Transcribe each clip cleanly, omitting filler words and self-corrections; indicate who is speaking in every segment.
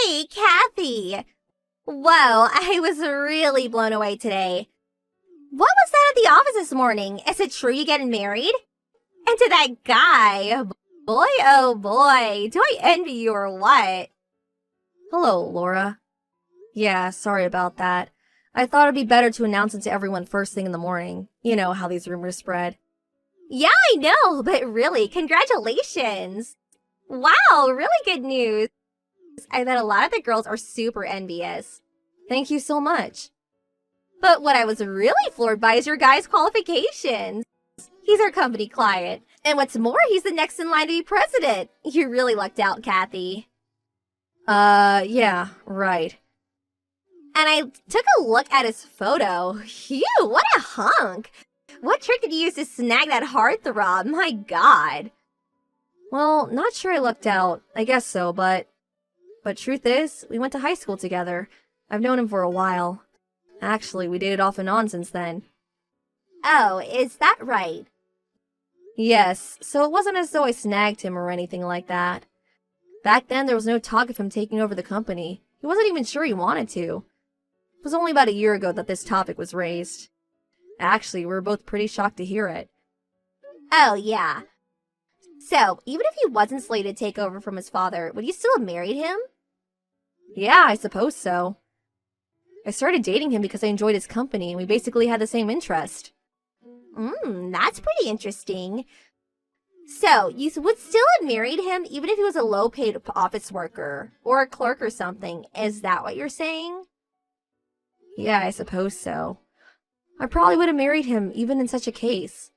Speaker 1: Hey, Kathy! Whoa, I was really blown away today. What was that at the office this morning? Is it true you're getting married? And to that guy? Boy, oh boy, do I envy you or what?
Speaker 2: Hello, Laura. Yeah, sorry about that. I thought it'd be better to announce it to everyone first thing in the morning. You know how these rumors spread.
Speaker 1: Yeah, I know, but really, congratulations! Wow, really good news. I bet a lot of the girls are super envious.
Speaker 2: Thank you so much.
Speaker 1: But what I was really floored by is your guy's qualifications. He's our company client. And what's more, he's the next in line to be president. You really lucked out, Kathy.
Speaker 2: Yeah, right.
Speaker 1: And I took a look at his photo. Phew, what a hunk. What trick did you use to snag that heartthrob? My God.
Speaker 2: Well, not sure I lucked out. I guess so, but truth is, we went to high school together. I've known him for a while. Actually, we dated off and on since then.
Speaker 1: Oh, is that right?
Speaker 2: Yes, so it wasn't as though I snagged him or anything like that. Back then, there was no talk of him taking over the company. He wasn't even sure he wanted to. It was only about a year ago that this topic was raised. Actually, we were both pretty shocked to hear it.
Speaker 1: Oh, yeah. So, even if he wasn't slated to take over from his father, would you still have married him?
Speaker 2: Yeah, I suppose so. I started dating him because I enjoyed his company, and we basically had the same interest.
Speaker 1: That's pretty interesting. So, you would still have married him even if he was a low-paid office worker or a clerk or something. Is that what you're saying?
Speaker 2: Yeah, I suppose so. I probably would have married him even in such a case.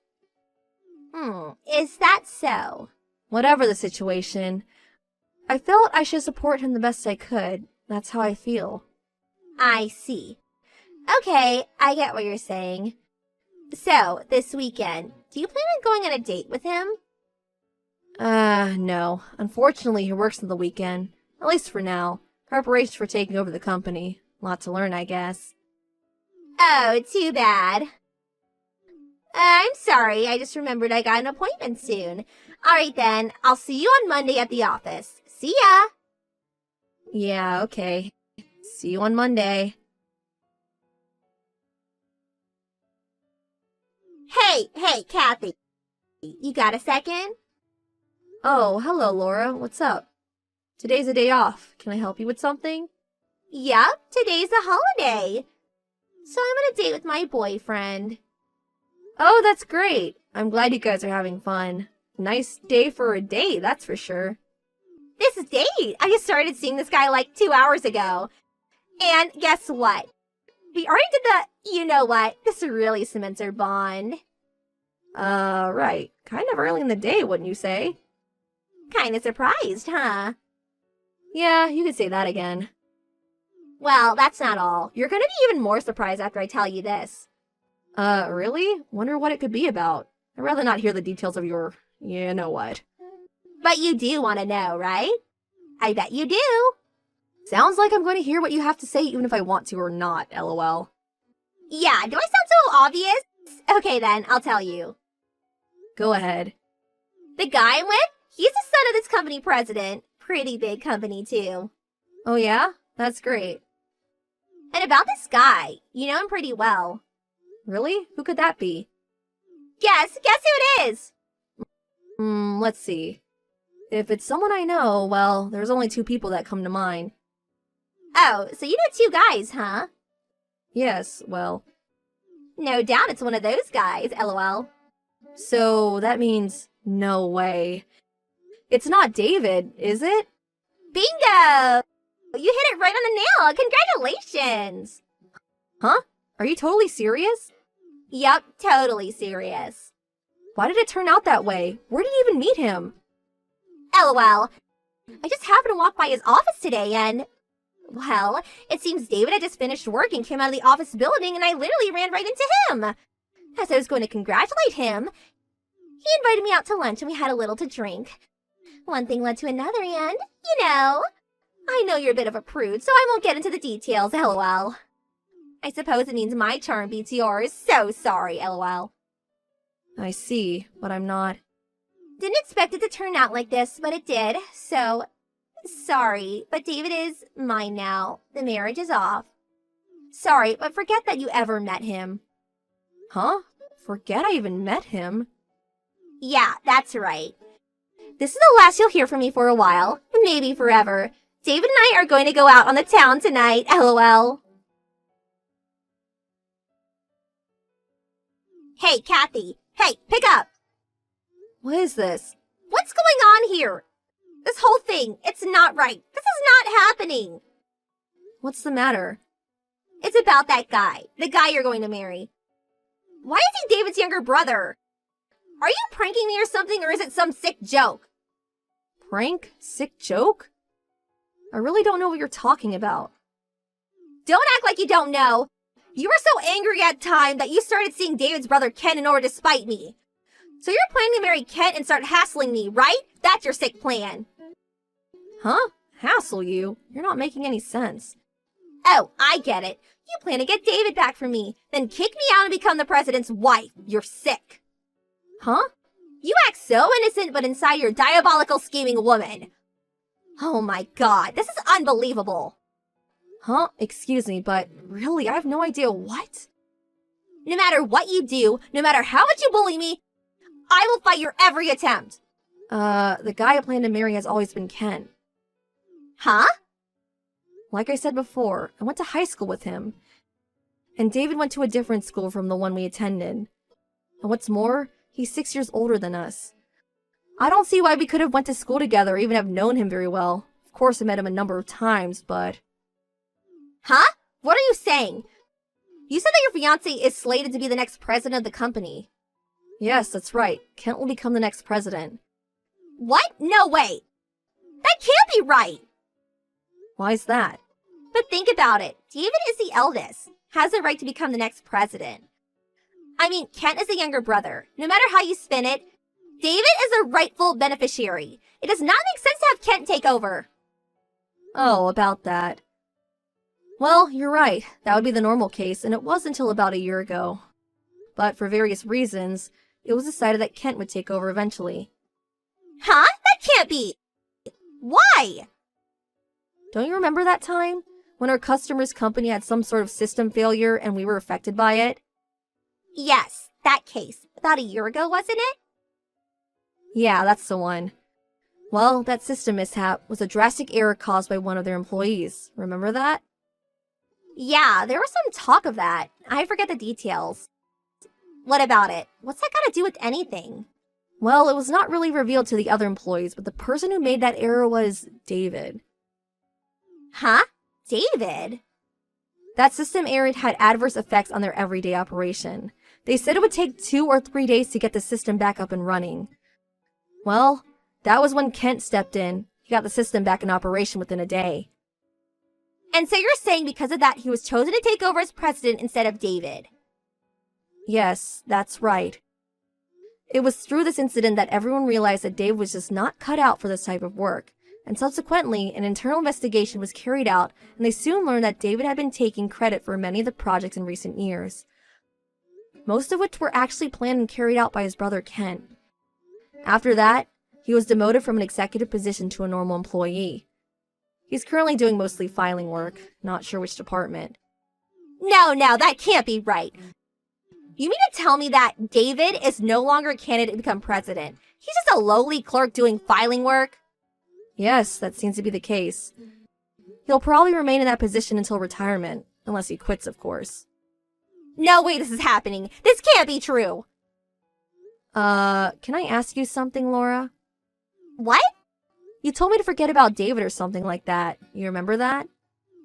Speaker 1: Is that so?
Speaker 2: Whatever the situation, I felt I should support him the best I could. That's how I feel.
Speaker 1: I see. Okay, I get what you're saying. So, this weekend, do you plan on going on a date with him?
Speaker 2: No. Unfortunately, he works on the weekend. At least for now. Preparation for taking over the company. Lot to learn, I guess.
Speaker 1: Oh, too bad. I'm sorry, I just remembered I got an appointment soon. Alright then, I'll see you on Monday at the office. See ya!
Speaker 2: Yeah, okay. See you on Monday.
Speaker 1: Hey, Kathy. You got a second?
Speaker 2: Oh, hello, Laura. What's up? Today's a day off. Can I help you with something?
Speaker 1: Yup, today's a holiday. So I'm on a date with my boyfriend.
Speaker 2: Oh, that's great. I'm glad you guys are having fun. Nice day for a date, that's for sure.
Speaker 1: This date? I just started seeing this guy like 2 hours ago. And guess what? We already did the, you know what, this really cements our bond.
Speaker 2: Right. Kind of early in the day, wouldn't you say?
Speaker 1: Kinda surprised, huh?
Speaker 2: Yeah, you could say that again.
Speaker 1: Well, that's not all. You're gonna be even more surprised after I tell you this.
Speaker 2: Really? Wonder what it could be about. I'd rather not hear the details of your, you know what.
Speaker 1: But you do want to know, right? I bet you do.
Speaker 2: Sounds like I'm going to hear what you have to say even if I want to or not, lol.
Speaker 1: Yeah, do I sound so obvious? Okay then, I'll tell you.
Speaker 2: Go ahead.
Speaker 1: The guy I'm with, he's the son of this company president. Pretty big company, too.
Speaker 2: Oh yeah? That's great.
Speaker 1: And about this guy, you know him pretty well.
Speaker 2: Really? Who could that be?
Speaker 1: Guess who it is?
Speaker 2: Let's see. If it's someone I know, well, there's only 2 people that come to mind.
Speaker 1: Oh, so you know 2 guys, huh?
Speaker 2: Yes, well.
Speaker 1: No doubt it's one of those guys, lol.
Speaker 2: So that means no way. It's not David, is it?
Speaker 1: Bingo! You hit it right on the nail. Congratulations!
Speaker 2: Huh? Are you totally serious?
Speaker 1: Yup, totally serious.
Speaker 2: Why did it turn out that way? Where did you even meet him?
Speaker 1: LOL. I just happened to walk by his office today and... Well, it seems David had just finished work and came out of the office building and I literally ran right into him. As I was going to congratulate him, he invited me out to lunch and we had a little to drink. One thing led to another and, you know, I know you're a bit of a prude, so I won't get into the details, lol. I suppose it means my charm beats yours. So sorry, lol.
Speaker 2: I see, but I'm not...
Speaker 1: Didn't expect it to turn out like this, but it did, so Sorry, but David is mine now. The marriage is off. Sorry, but forget that you ever met him.
Speaker 2: Huh? Forget I even met him?
Speaker 1: Yeah, that's right. This is the last you'll hear from me for a while, maybe forever. David and I are going to go out on the town tonight, lol. Hey, Kathy. Hey, pick up.
Speaker 2: What is this?
Speaker 1: What's going on here? This whole thing, it's not right. This is not happening.
Speaker 2: What's the matter?
Speaker 1: It's about that guy, the guy you're going to marry. Why is he David's younger brother? Are you pranking me or something, or is it some sick joke?
Speaker 2: Prank? Sick joke? I really don't know what you're talking about.
Speaker 1: Don't act like you don't know. You were so angry at the time that you started seeing David's brother Ken in order to spite me. So you're planning to marry Ken and start hassling me, right? That's your sick plan.
Speaker 2: Huh? Hassle you? You're not making any sense.
Speaker 1: Oh, I get it. You plan to get David back from me, then kick me out and become the president's wife. You're sick.
Speaker 2: Huh?
Speaker 1: You act so innocent, but inside you're a diabolical scheming woman. Oh my god, this is unbelievable.
Speaker 2: Huh? Excuse me, but really, I have no idea what?
Speaker 1: No matter what you do, no matter how much you bully me, I will fight your every attempt.
Speaker 2: The guy I plan to marry has always been Ken.
Speaker 1: Huh?
Speaker 2: Like I said before, I went to high school with him. And David went to a different school from the one we attended. And what's more, he's 6 years older than us. I don't see why we could have went to school together or even have known him very well. Of course, I met him a number of times, but...
Speaker 1: Huh? What are you saying? You said that your fiancé is slated to be the next president of the company.
Speaker 2: Yes, that's right. Kent will become the next president.
Speaker 1: What? No way. That can't be right.
Speaker 2: Why's that?
Speaker 1: But think about it. David is the eldest, has the right to become the next president. I mean, Kent is the younger brother. No matter how you spin it, David is the rightful beneficiary. It does not make sense to have Kent take over.
Speaker 2: Oh, about that. Well, you're right. That would be the normal case, and it was until about a year ago. But for various reasons, it was decided that Kent would take over eventually.
Speaker 1: Huh? That can't be. Why?
Speaker 2: Don't you remember that time? When our customer's company had some sort of system failure and we were affected by it?
Speaker 1: Yes, that case. About a year ago, wasn't it?
Speaker 2: Yeah, that's the one. Well, that system mishap was a drastic error caused by one of their employees. Remember that?
Speaker 1: Yeah, there was some talk of that. I forget the details. What about it? What's that got to do with anything?
Speaker 2: Well, it was not really revealed to the other employees, but the person who made that error was David.
Speaker 1: Huh? David?
Speaker 2: That system error had adverse effects on their everyday operation. They said it would take 2 or 3 days to get the system back up and running. Well, that was when Kent stepped in. He got the system back in operation within a day.
Speaker 1: And so you're saying because of that, he was chosen to take over as president instead of David?
Speaker 2: Yes, that's right. It was through this incident that everyone realized that Dave was just not cut out for this type of work. And subsequently, an internal investigation was carried out, and they soon learned that David had been taking credit for many of the projects in recent years. Most of which were actually planned and carried out by his brother Kent. After that, he was demoted from an executive position to a normal employee. He's currently doing mostly filing work, not sure which department.
Speaker 1: No, that can't be right. You mean to tell me that David is no longer a candidate to become president? He's just a lowly clerk doing filing work?
Speaker 2: Yes, that seems to be the case. He'll probably remain in that position until retirement, unless he quits, of course.
Speaker 1: No way this is happening. This can't be true.
Speaker 2: Can I ask you something, Laura?
Speaker 1: What?
Speaker 2: You told me to forget about David or something like that. You remember that?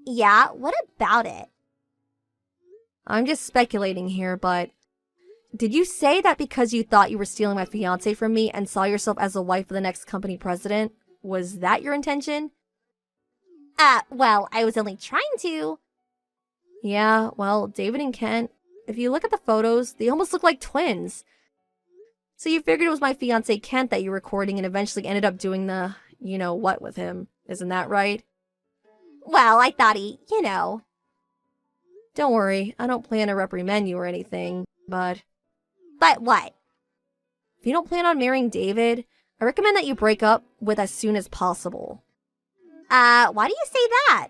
Speaker 1: Yeah, what about it?
Speaker 2: I'm just speculating here, but... Did you say that because you thought you were stealing my fiancé from me and saw yourself as the wife of the next company president? Was that your intention?
Speaker 1: Well, I was only trying to.
Speaker 2: Yeah, well, David and Kent, if you look at the photos, they almost look like twins. So you figured it was my fiancé Kent that you were recording and eventually ended up doing the, you know what with him. Isn't that right?
Speaker 1: Well, I thought he, you know.
Speaker 2: Don't worry, I don't plan to reprimand you or anything, but...
Speaker 1: But what?
Speaker 2: If you don't plan on marrying David, I recommend that you break up with as soon as possible.
Speaker 1: Why do you say that?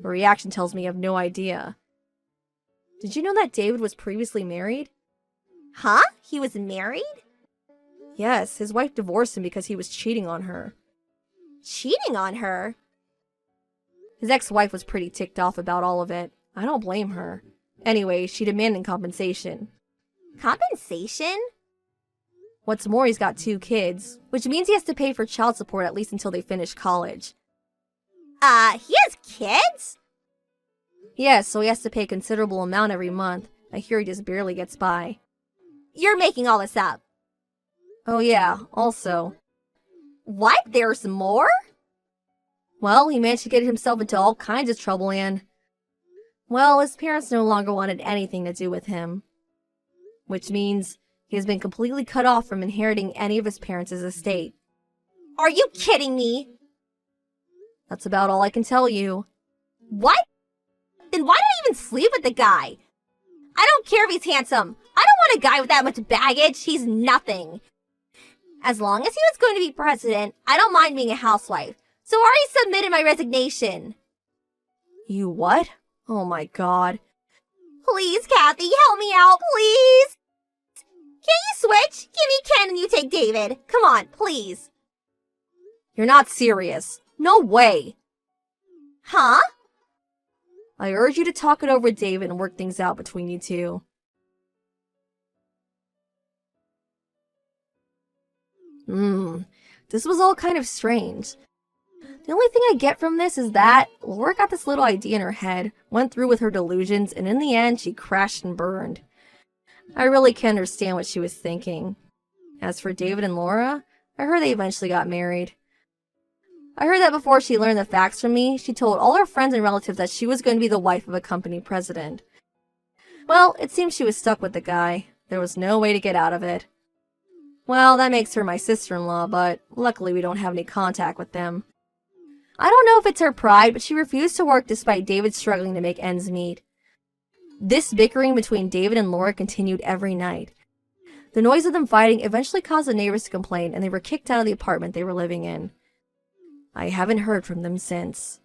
Speaker 2: Her reaction tells me you have no idea. Did you know that David was previously married?
Speaker 1: Huh? He was married?
Speaker 2: Yes, his wife divorced him because he was cheating on her.
Speaker 1: Cheating on her?
Speaker 2: His ex-wife was pretty ticked off about all of it. I don't blame her. Anyway, she demanded compensation.
Speaker 1: Compensation?
Speaker 2: What's more, he's got 2 kids, which means he has to pay for child support at least until they finish college.
Speaker 1: He has kids?
Speaker 2: Yes, so he has to pay a considerable amount every month. I hear he just barely gets by.
Speaker 1: You're making all this up.
Speaker 2: Oh yeah, also.
Speaker 1: What? There's more?
Speaker 2: Well, he managed to get himself into all kinds of trouble and... Well, his parents no longer wanted anything to do with him. Which means he has been completely cut off from inheriting any of his parents' estate.
Speaker 1: Are you kidding me?
Speaker 2: That's about all I can tell you.
Speaker 1: What? Then why did I even sleep with the guy? I don't care if he's handsome. I don't want a guy with that much baggage. He's nothing. As long as he was going to be president, I don't mind being a housewife. So I already submitted my resignation.
Speaker 2: You what? Oh my god.
Speaker 1: Please, Kathy, help me out, please. Can you switch? Give me Ken and you take David. Come on, please.
Speaker 2: You're not serious. No way.
Speaker 1: Huh?
Speaker 2: I urge you to talk it over with David and work things out between you two. This was all kind of strange. The only thing I get from this is that Laura got this little idea in her head, went through with her delusions, and in the end, she crashed and burned. I really can't understand what she was thinking. As for David and Laura, I heard they eventually got married. I heard that before she learned the facts from me, she told all her friends and relatives that she was going to be the wife of a company president. Well, it seems she was stuck with the guy. There was no way to get out of it. Well, that makes her my sister-in-law, but luckily we don't have any contact with them. I don't know if it's her pride, but she refused to work despite David struggling to make ends meet. This bickering between David and Laura continued every night. The noise of them fighting eventually caused the neighbors to complain, and they were kicked out of the apartment they were living in. I haven't heard from them since.